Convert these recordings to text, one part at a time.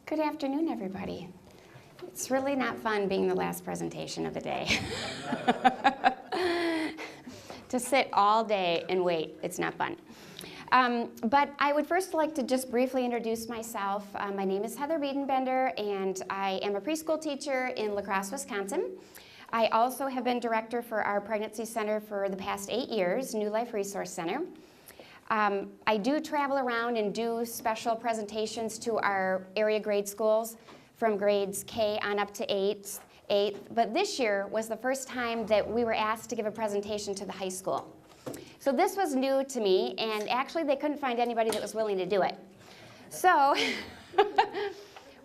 Good afternoon, everybody. It's really not fun being the last presentation of the day. To sit all day and wait, it's not fun. But I would first like to just briefly introduce myself. My name is Heather Biedenbender, and I am a preschool teacher in La Crosse, Wisconsin. I also have been director for our pregnancy center for the past 8 years, New Life Resource Center. I do travel around and do special presentations to our area grade schools from grades K on up to 8th. But this year was the first time that we were asked to give a presentation to the high school. So this was new to me, and actually they couldn't find anybody that was willing to do it. So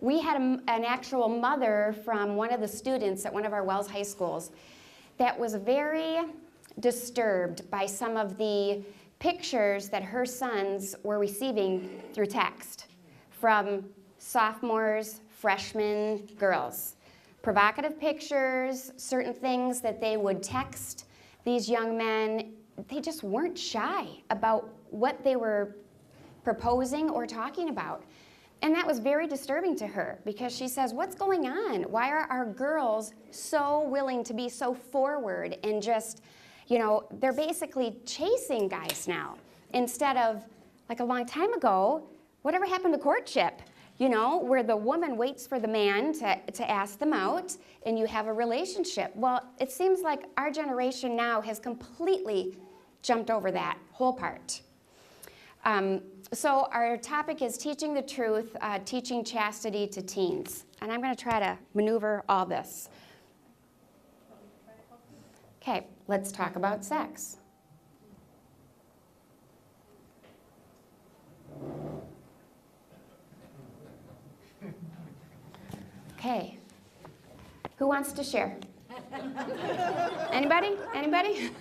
we had an actual mother from one of the students at one of our Wells High Schools that was very disturbed by some of the pictures that her sons were receiving through text from sophomores, freshmen, girls. Provocative pictures, certain things that they would text these young men. They just weren't shy about what they were proposing or talking about. And that was very disturbing to her because she says, what's going on? Why are our girls so willing to be so forward and just, you know, they're basically chasing guys now instead of, like a long time ago, whatever happened to courtship, you know, where the woman waits for the man to ask them out and you have a relationship. Well, it seems like our generation now has completely jumped over that whole part. So our topic is teaching the truth, teaching chastity to teens. And I'm going to try to maneuver all this. Okay, let's talk about sex. Okay, who wants to share? Anybody? Anybody?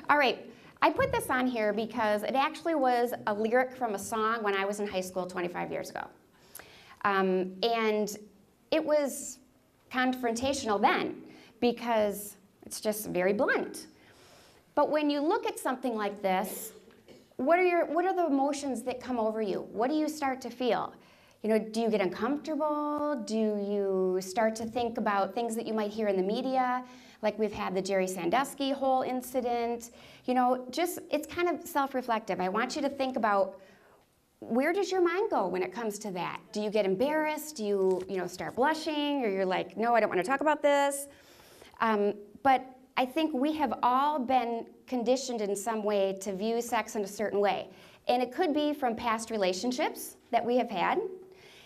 All right, I put this on here because it actually was a lyric from a song when I was in high school 25 years ago. And it was confrontational then because it's just very blunt. But when you look at something like this, what are the emotions that come over you? What do you start to feel? You know, do you get uncomfortable? Do you start to think about things that you might hear in the media? Like we've had the Jerry Sandusky whole incident. You know, just, it's kind of self-reflective. I want you to think about, where does your mind go when it comes to that? Do you get embarrassed? Do you start blushing? Or you're like, no, I don't want to talk about this. But I think we have all been conditioned in some way to view sex in a certain way. And it could be from past relationships that we have had.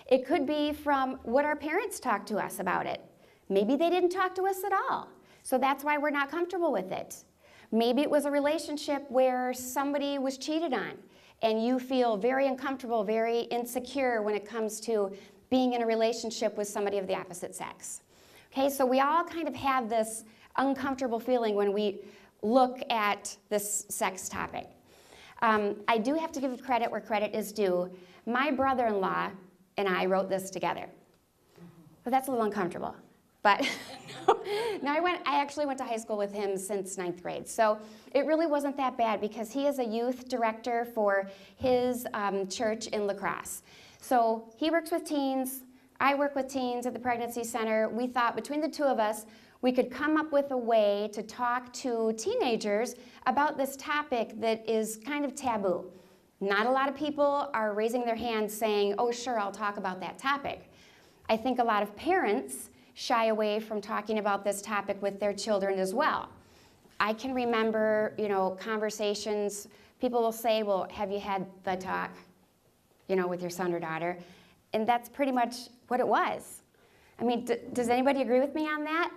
It could be from what our parents talked to us about it. Maybe they didn't talk to us at all, so that's why we're not comfortable with it. Maybe it was a relationship where somebody was cheated on, and you feel very uncomfortable, very insecure when it comes to being in a relationship with somebody of the opposite sex. Okay, so we all kind of have this uncomfortable feeling when we look at this sex topic. I do have to give credit where credit is due. My brother-in-law and I wrote this together. But that's a little uncomfortable. But no, I actually went to high school with him since 9th grade. So it really wasn't that bad because he is a youth director for his church in La Crosse. So he works with teens. I work with teens at the pregnancy center. We thought between the two of us, we could come up with a way to talk to teenagers about this topic that is kind of taboo. Not a lot of people are raising their hands saying, oh, sure, I'll talk about that topic. I think a lot of parents shy away from talking about this topic with their children as well. I can remember, conversations, people will say, well, have you had the talk, with your son or daughter? And that's pretty much what it was. I mean, does anybody agree with me on that?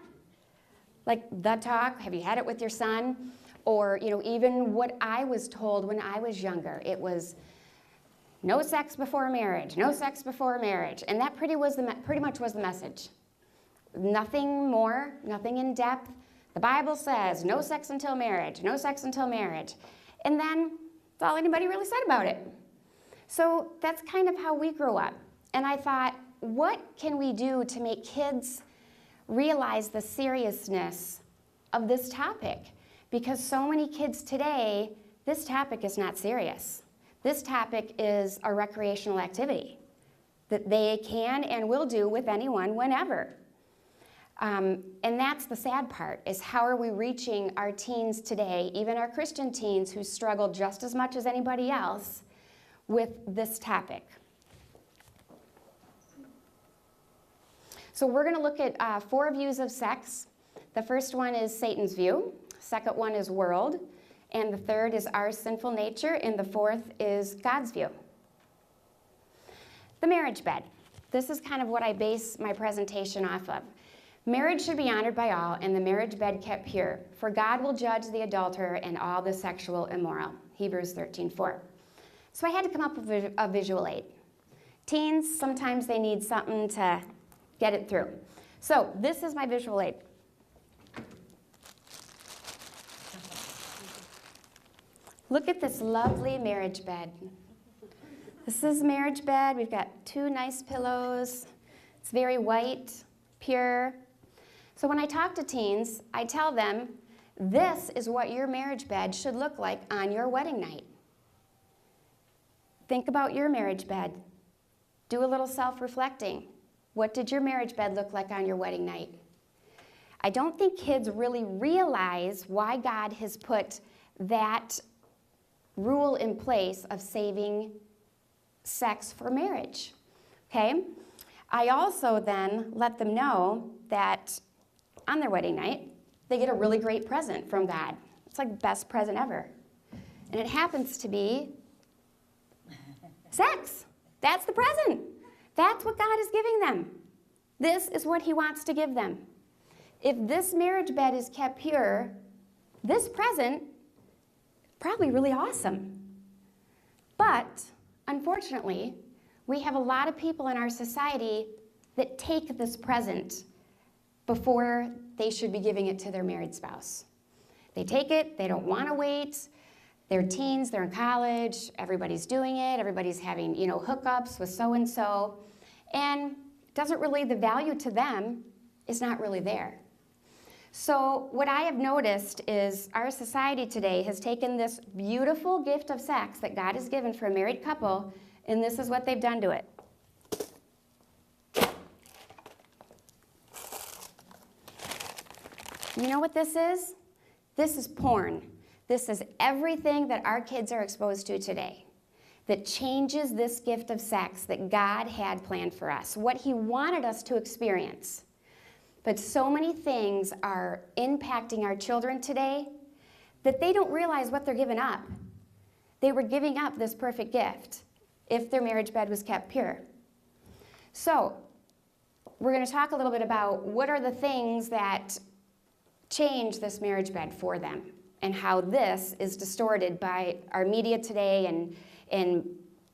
Like the talk, have you had it with your son? Or, even what I was told when I was younger, it was no sex before marriage, no sex before marriage. And that pretty much was the message. Nothing more, nothing in depth. The Bible says no sex until marriage, no sex until marriage. And then that's all anybody really said about it. So that's kind of how we grew up. And I thought, what can we do to make kids realize the seriousness of this topic? Because so many kids today, this topic is not serious. This topic is a recreational activity. that they can and will do with anyone whenever. And that's the sad part, is how are we reaching our teens today, even our Christian teens who struggle just as much as anybody else with this topic. So we're going to look at 4 views of sex. The first one is Satan's view, second one is world, and the third is our sinful nature, and the fourth is God's view. The marriage bed. This is kind of what I base my presentation off of. Marriage should be honored by all, and the marriage bed kept pure, for God will judge the adulterer and all the sexual immoral. Hebrews 13:4. So I had to come up with a visual aid. Teens, sometimes they need something to get it through. So this is my visual aid. Look at this lovely marriage bed. This is marriage bed. We've got 2 nice pillows. It's very white, pure. So when I talk to teens, I tell them, this is what your marriage bed should look like on your wedding night. Think about your marriage bed. Do a little self-reflecting. What did your marriage bed look like on your wedding night? I don't think kids really realize why God has put that rule in place of saving sex for marriage, okay? I also then let them know that on their wedding night, they get a really great present from God. It's like the best present ever. And it happens to be sex. That's the present. That's what God is giving them. This is what he wants to give them. If this marriage bed is kept pure, this present, probably really awesome. But unfortunately, we have a lot of people in our society that take this present before they should be giving it to their married spouse. They take it, they don't want to wait. They're teens, they're in college, everybody's doing it, everybody's having, hookups with so-and-so, and doesn't really, the value to them is not really there. So what I have noticed is our society today has taken this beautiful gift of sex that God has given for a married couple, and this is what they've done to it. You know what this is? This is porn. This is everything that our kids are exposed to today that changes this gift of sex that God had planned for us, what he wanted us to experience. But so many things are impacting our children today that they don't realize what they're giving up. They were giving up this perfect gift if their marriage bed was kept pure. So we're going to talk a little bit about what are the things that change this marriage bed for them and how this is distorted by our media today and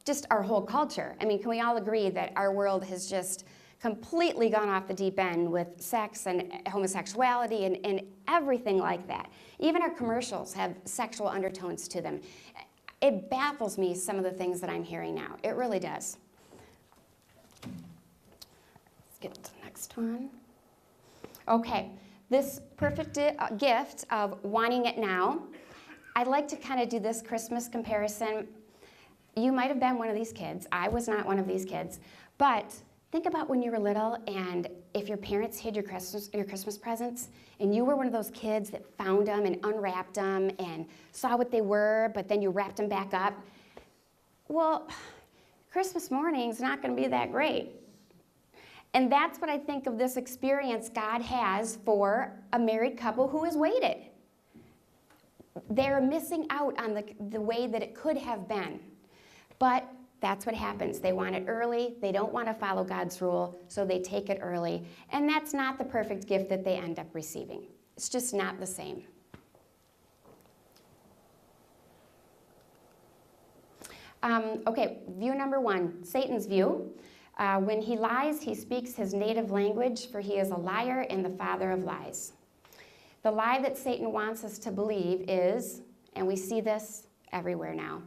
just our whole culture. I mean, can we all agree that our world has just completely gone off the deep end with sex and homosexuality and everything like that? Even our commercials have sexual undertones to them. It baffles me, some of the things that I'm hearing now. It really does. Let's get to the next one. Okay, this perfect gift of wanting it now. I'd like to kind of do this Christmas comparison. You might have been one of these kids. I was not one of these kids. But think about when you were little and if your parents hid your Christmas presents and you were one of those kids that found them and unwrapped them and saw what they were, but then you wrapped them back up. Well, Christmas morning's not going to be that great. And that's what I think of this experience God has for a married couple who has waited. They're missing out on the way that it could have been. But that's what happens. They want it early. They don't want to follow God's rule, so they take it early. And that's not the perfect gift that they end up receiving. It's just not the same. Okay, view number 1, Satan's view. When he lies, he speaks his native language, for he is a liar and the father of lies. The lie that Satan wants us to believe is, and we see this everywhere now,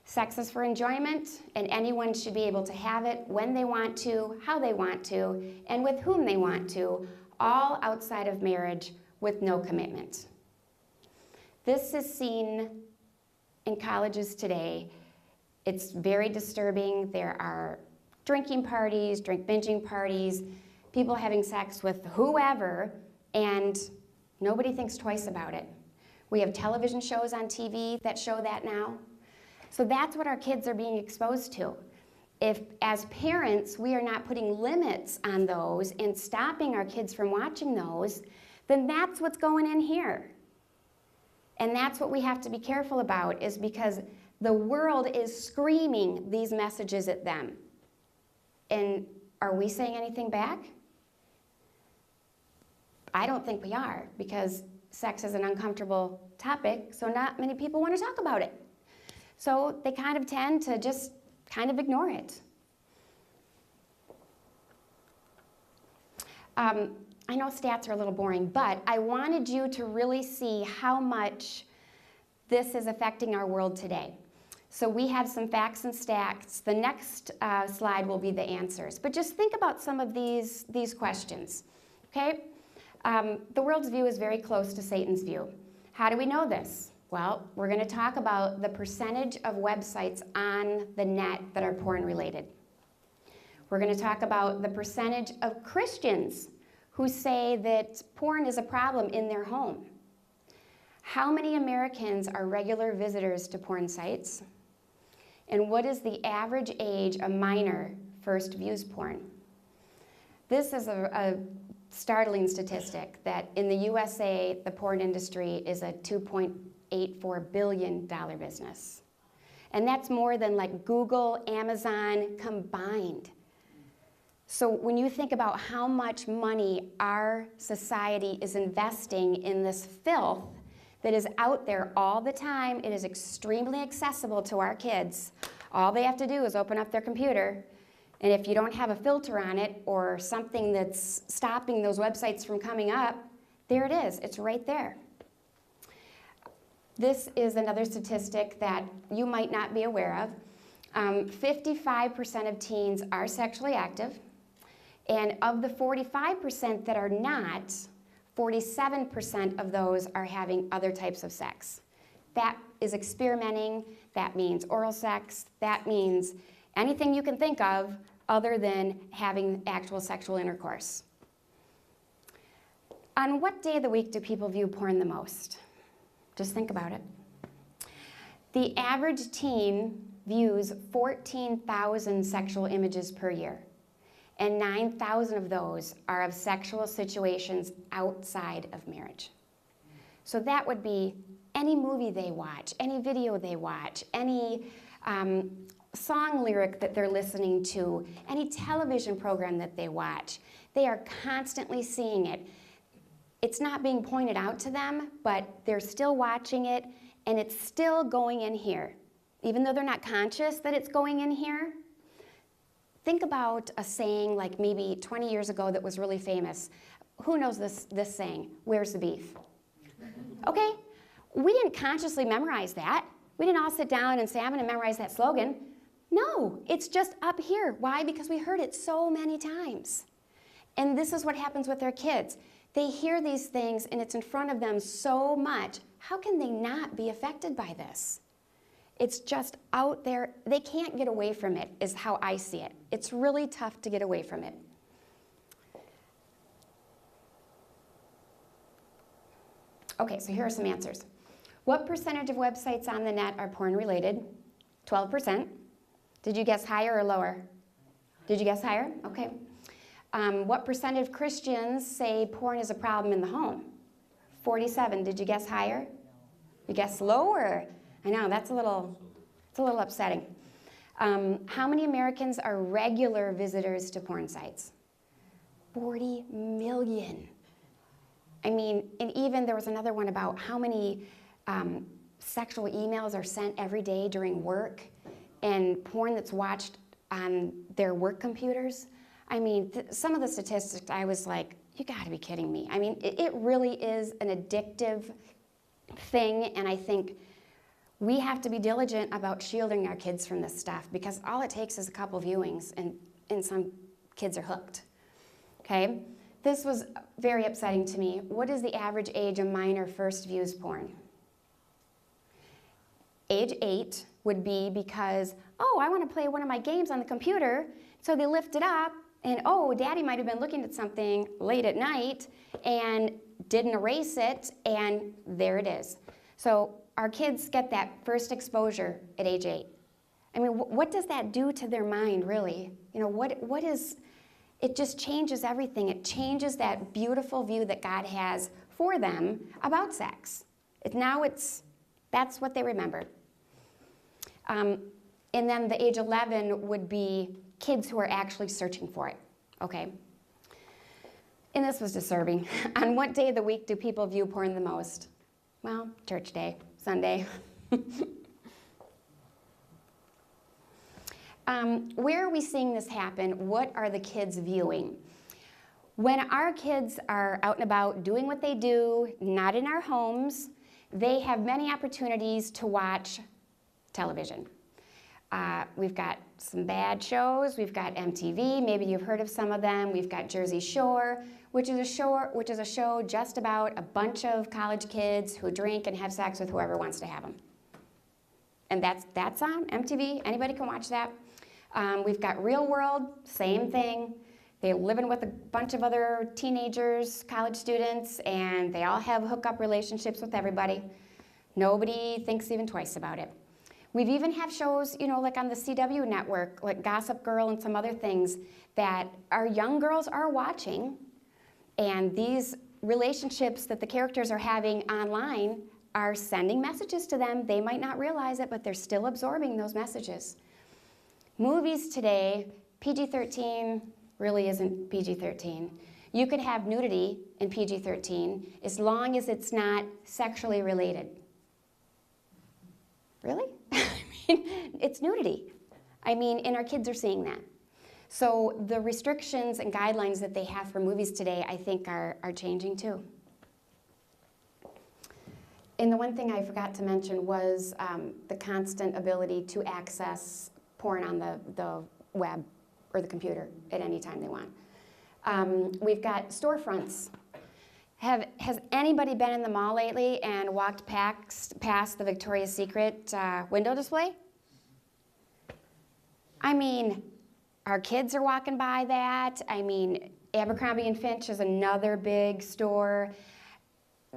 sex is for enjoyment, and anyone should be able to have it when they want to, how they want to, and with whom they want to, all outside of marriage with no commitment. This is seen in colleges today. It's very disturbing. There are drinking parties, drink binging parties, people having sex with whoever, and nobody thinks twice about it. We have television shows on TV that show that now. So that's what our kids are being exposed to. If, as parents, we are not putting limits on those and stopping our kids from watching those, then that's what's going in here. And that's what we have to be careful about, is because the world is screaming these messages at them. And are we saying anything back? I don't think we are, because sex is an uncomfortable topic, so not many people want to talk about it. So they kind of tend to just kind of ignore it. I know stats are a little boring, but I wanted you to really see how much this is affecting our world today. So we have some facts and stats. The next slide will be the answers. But just think about some of these questions, okay? The world's view is very close to Satan's view. How do we know this? Well, we're going to talk about the percentage of websites on the net that are porn related. We're going to talk about the percentage of Christians who say that porn is a problem in their home. How many Americans are regular visitors to porn sites? And what is the average age a minor first views porn? This is a startling statistic that in the USA, the porn industry is a $2.84 billion business. And that's more than like Google, Amazon combined. So when you think about how much money our society is investing in this filth that is out there all the time, it is extremely accessible to our kids. All they have to do is open up their computer, and if you don't have a filter on it or something that's stopping those websites from coming up, there it is. It's right there. This is another statistic that you might not be aware of. 55% of teens are sexually active, and of the 45% that are not, 47% of those are having other types of sex. That is experimenting, that means oral sex, that means anything you can think of other than having actual sexual intercourse. On what day of the week do people view porn the most? Just think about it. The average teen views 14,000 sexual images per year, and 9,000 of those are of sexual situations outside of marriage. So that would be any movie they watch, any video they watch, any song lyric that they're listening to, any television program that they watch. They are constantly seeing it. It's not being pointed out to them, but they're still watching it, and it's still going in here. Even though they're not conscious that it's going in here, think about a saying like maybe 20 years ago that was really famous. Who knows this saying? Where's the beef? Okay, we didn't consciously memorize that. We didn't all sit down and say, I'm going to memorize that slogan. No, it's just up here. Why? Because we heard it so many times. And this is what happens with their kids. They hear these things and it's in front of them so much. How can they not be affected by this? It's just out there. They can't get away from it, is how I see it. It's really tough to get away from it. Okay, so here are some answers. What percentage of websites on the net are porn related? 12%. Did you guess higher or lower? Did you guess higher? Okay. What percentage of Christians say porn is a problem in the home? 47. Did you guess higher? You guessed lower. I know, it's a little upsetting. How many Americans are regular visitors to porn sites? 40 million. I mean, and even there was another one about how many sexual emails are sent every day during work and porn that's watched on their work computers. I mean, some of the statistics, I was like, you gotta be kidding me. I mean, it really is an addictive thing, and I think we have to be diligent about shielding our kids from this stuff, because all it takes is a couple viewings and some kids are hooked, okay? This was very upsetting to me. What is the average age a minor first views porn? Age 8, would be because, oh, I want to play one of my games on the computer. So they lift it up, and oh, Daddy might have been looking at something late at night and didn't erase it, and there it is. So our kids get that first exposure at age 8. I mean, what does that do to their mind, really? You know, what is, it just changes everything. It changes that beautiful view that God has for them about sex. That's what they remember. And then the age 11 would be kids who are actually searching for it, okay? And this was disturbing. On what day of the week do people view porn the most? Well, church day, Sunday. Where are we seeing this happen? What are the kids viewing? When our kids are out and about doing what they do, not in our homes, they have many opportunities to watch television. We've got some bad shows. We've got MTV. Maybe you've heard of some of them. We've got Jersey Shore, which is a show just about a bunch of college kids who drink and have sex with whoever wants to have them. And that's on MTV. Anybody can watch that. We've got Real World, same thing. They're living with a bunch of other teenagers, college students, and they all have hookup relationships with everybody. Nobody thinks even twice about it. We've even have shows, you know, like on the CW network, like Gossip Girl and some other things that our young girls are watching, and these relationships that the characters are having online are sending messages to them. They might not realize it, but they're still absorbing those messages. Movies today, PG-13 really isn't PG-13. You could have nudity in PG-13 as long as it's not sexually related. Really? I mean, it's nudity. I mean, and our kids are seeing that. So the restrictions and guidelines that they have for movies today, I think, are changing too. And the one thing I forgot to mention was the constant ability to access porn on the web or the computer at any time they want. We've got storefronts. Has anybody been in the mall lately and walked past the Victoria's Secret window display? I mean, our kids are walking by that. I mean, Abercrombie & Fitch is another big store.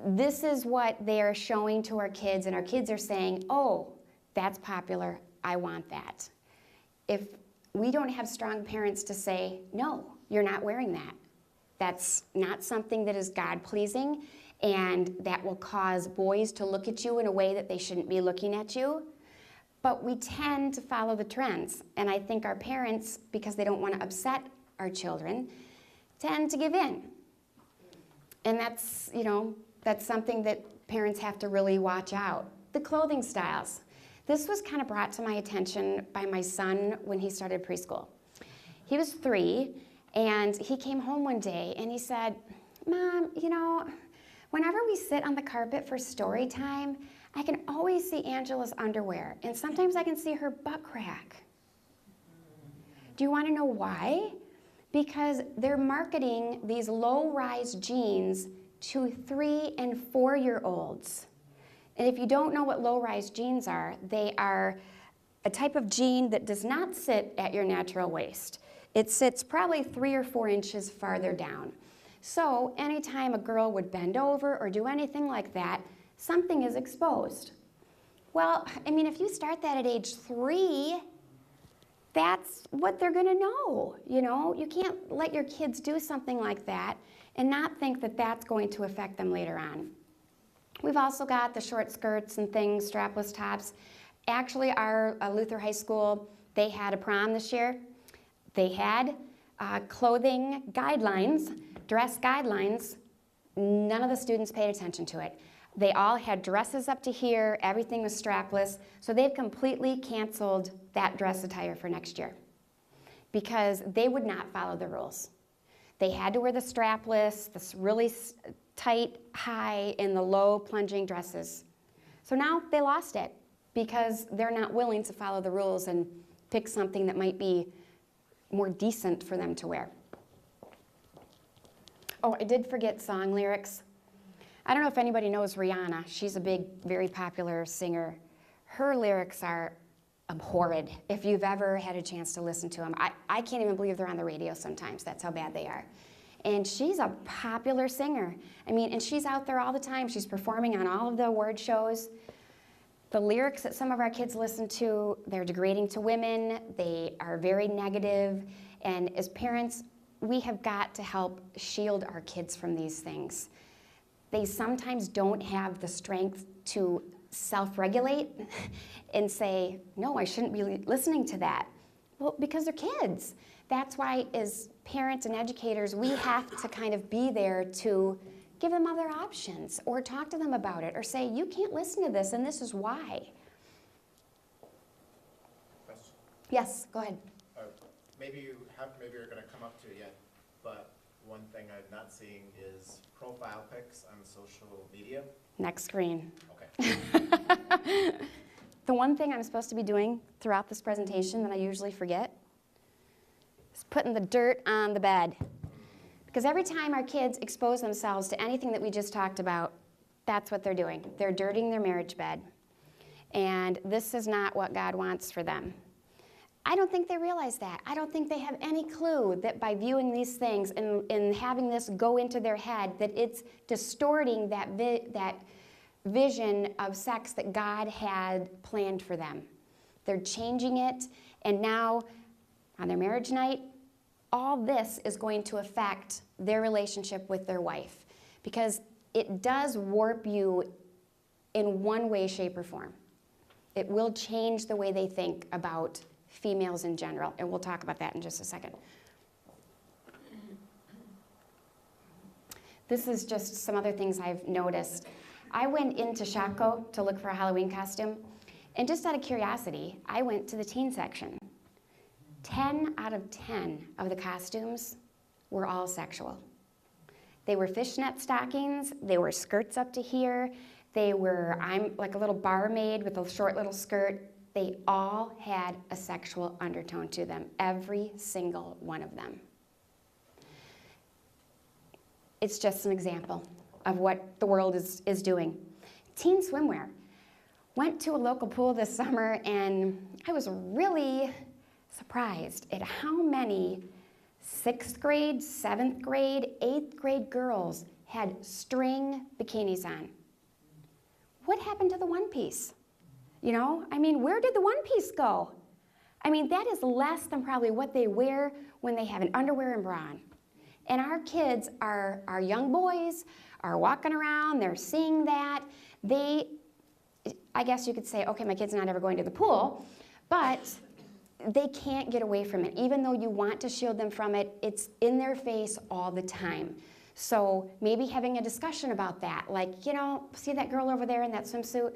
This is what they're showing to our kids, and our kids are saying, oh, that's popular, I want that. If we don't have strong parents to say, no, you're not wearing that. That's not something that is God-pleasing, and that will cause boys to look at you in a way that they shouldn't be looking at you. But we tend to follow the trends, and I think our parents, because they don't want to upset our children, tend to give in. And that's, you know, that's something that parents have to really watch out. The clothing styles. This was kind of brought to my attention by my son when he started preschool. He was 3, and he came home one day and he said, Mom, you know, whenever we sit on the carpet for story time, I can always see Angela's underwear, and sometimes I can see her butt crack. Do you want to know why? Because they're marketing these low-rise jeans to 3- and 4-year-olds. And if you don't know what low-rise jeans are, they are a type of jean that does not sit at your natural waist. It sits probably 3 or 4 inches farther down. So anytime a girl would bend over or do anything like that, something is exposed. Well, I mean, if you start that at age 3, that's what they're gonna know, you know? You can't let your kids do something like that and not think that that's going to affect them later on. We've also got the short skirts and things, strapless tops. Actually, our Luther High School, they had a prom this year. They had clothing guidelines, dress guidelines. None of the students paid attention to it. They all had dresses up to here, everything was strapless, so they've completely canceled that dress attire for next year because they would not follow the rules. They had to wear the strapless, this really tight, high, and the low plunging dresses. So now they lost it because they're not willing to follow the rules and pick something that might be more decent for them to wear. Oh, I did forget song lyrics. I don't know if anybody knows Rihanna. She's a big, very popular singer. Her lyrics are horrid if you've ever had a chance to listen to them. I can't even believe they're on the radio sometimes. That's how bad they are. And she's a popular singer. I mean, and she's out there all the time. She's performing on all of the award shows. The lyrics that some of our kids listen to, they're degrading to women. They are very negative. And as parents, we have got to help shield our kids from these things. They sometimes don't have the strength to self-regulate and say, no, I shouldn't be listening to that. Well, because they're kids. That's why as parents and educators, we have to kind of be there to give them other options or talk to them about it or say, you can't listen to this and this is why. Question? Yes, go ahead. Maybe you're going to come up to it yet, but one thing I'm not seeing is profile pics on social media. Next screen. Okay. The one thing I'm supposed to be doing throughout this presentation that I usually forget is putting the dirt on the bed. Because every time our kids expose themselves to anything that we just talked about, that's what they're doing. They're dirtying their marriage bed. And this is not what God wants for them. I don't think they realize that. I don't think they have any clue that by viewing these things and having this go into their head, that it's distorting that vision of sex that God had planned for them. They're changing it, and now on their marriage night, all this is going to affect their relationship with their wife, because it does warp you in one way, shape, or form. It will change the way they think about females in general, and we'll talk about that in just a second. This is just some other things I've noticed. I went into Shopko to look for a Halloween costume, and just out of curiosity, I went to the teen section. 10 out of 10 of the costumes were all sexual. They were fishnet stockings, they were skirts up to here, I'm like a little barmaid with a short little skirt. They all had a sexual undertone to them, every single one of them. It's just an example of what the world is doing. Teen swimwear. Went to a local pool this summer, and I was really surprised at how many 6th grade, 7th grade, 8th grade girls had string bikinis on. What happened to the one piece? You know, I mean, where did the one piece go? I mean, that is less than probably what they wear when they have an underwear and bra on. And our kids, our young boys, are walking around, they're seeing that. I guess you could say, okay, my kid's not ever going to the pool, but they can't get away from it. Even though you want to shield them from it, it's in their face all the time. So maybe having a discussion about that, like, you know, see that girl over there in that swimsuit?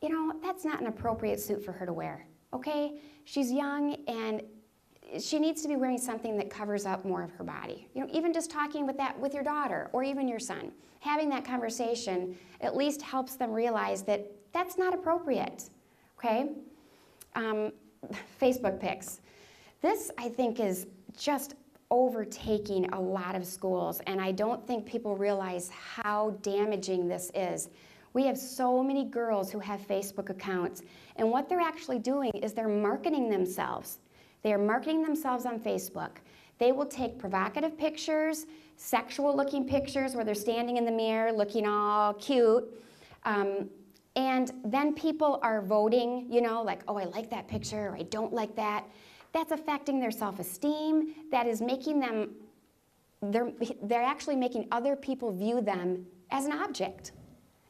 You know, that's not an appropriate suit for her to wear, okay? She's young, and she needs to be wearing something that covers up more of her body. You know, even just talking with your daughter or even your son, having that conversation at least helps them realize that that's not appropriate, okay? Facebook pics. This, I think, is just overtaking a lot of schools, and I don't think people realize how damaging this is. We have so many girls who have Facebook accounts, and what they're actually doing is they're marketing themselves. They are marketing themselves on Facebook. They will take provocative pictures, sexual-looking pictures where they're standing in the mirror looking all cute, and then people are voting, you know, like, oh, I like that picture, or I don't like that. That's affecting their self-esteem. That is making them, they're actually making other people view them as an object.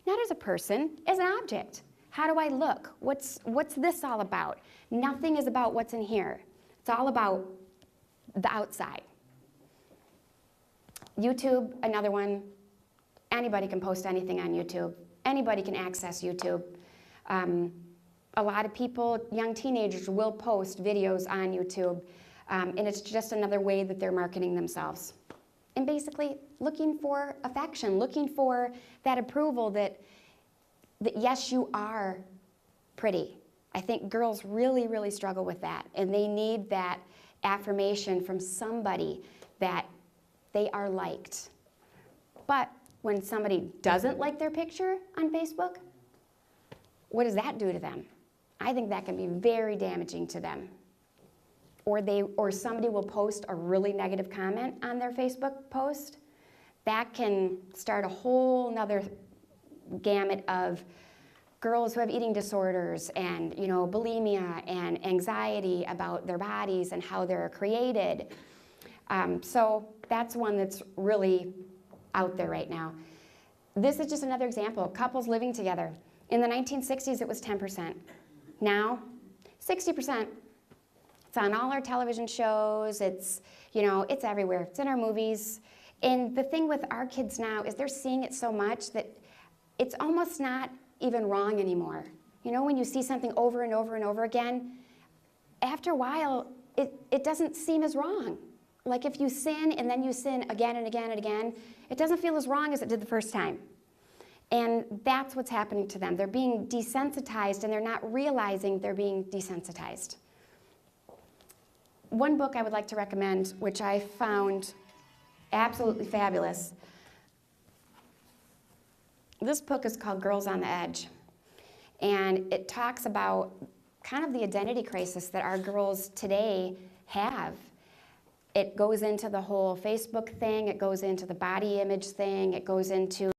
Not as a person, as an object. How do I look? What's this all about? Nothing is about what's in here. It's all about the outside. YouTube, another one. Anybody can post anything on YouTube. Anybody can access YouTube. A lot of people, young teenagers, will post videos on YouTube, and it's just another way that they're marketing themselves. And basically looking for affection, looking for that approval that yes, you are pretty. I think girls really, really struggle with that, and they need that affirmation from somebody that they are liked. But when somebody doesn't like their picture on Facebook, what does that do to them? I think that can be very damaging to them. Or somebody will post a really negative comment on their Facebook post. That can start a whole nother gamut of girls who have eating disorders and bulimia and anxiety about their bodies and how they're created. So that's one that's really out there right now. This is just another example. Couples living together. In the 1960s, it was 10%. Now, 60%. It's on all our television shows. It's everywhere. It's in our movies. And the thing with our kids now is they're seeing it so much that it's almost not even wrong anymore. When you see something over and over and over again, after a while, it doesn't seem as wrong. Like if you sin and then you sin again and again and again, it doesn't feel as wrong as it did the first time. And that's what's happening to them. They're being desensitized and they're not realizing they're being desensitized. One book I would like to recommend, which I found absolutely fabulous. This book is called Girls on the Edge. And it talks about kind of the identity crisis that our girls today have. It goes into the whole Facebook thing, it goes into the body image thing, it goes into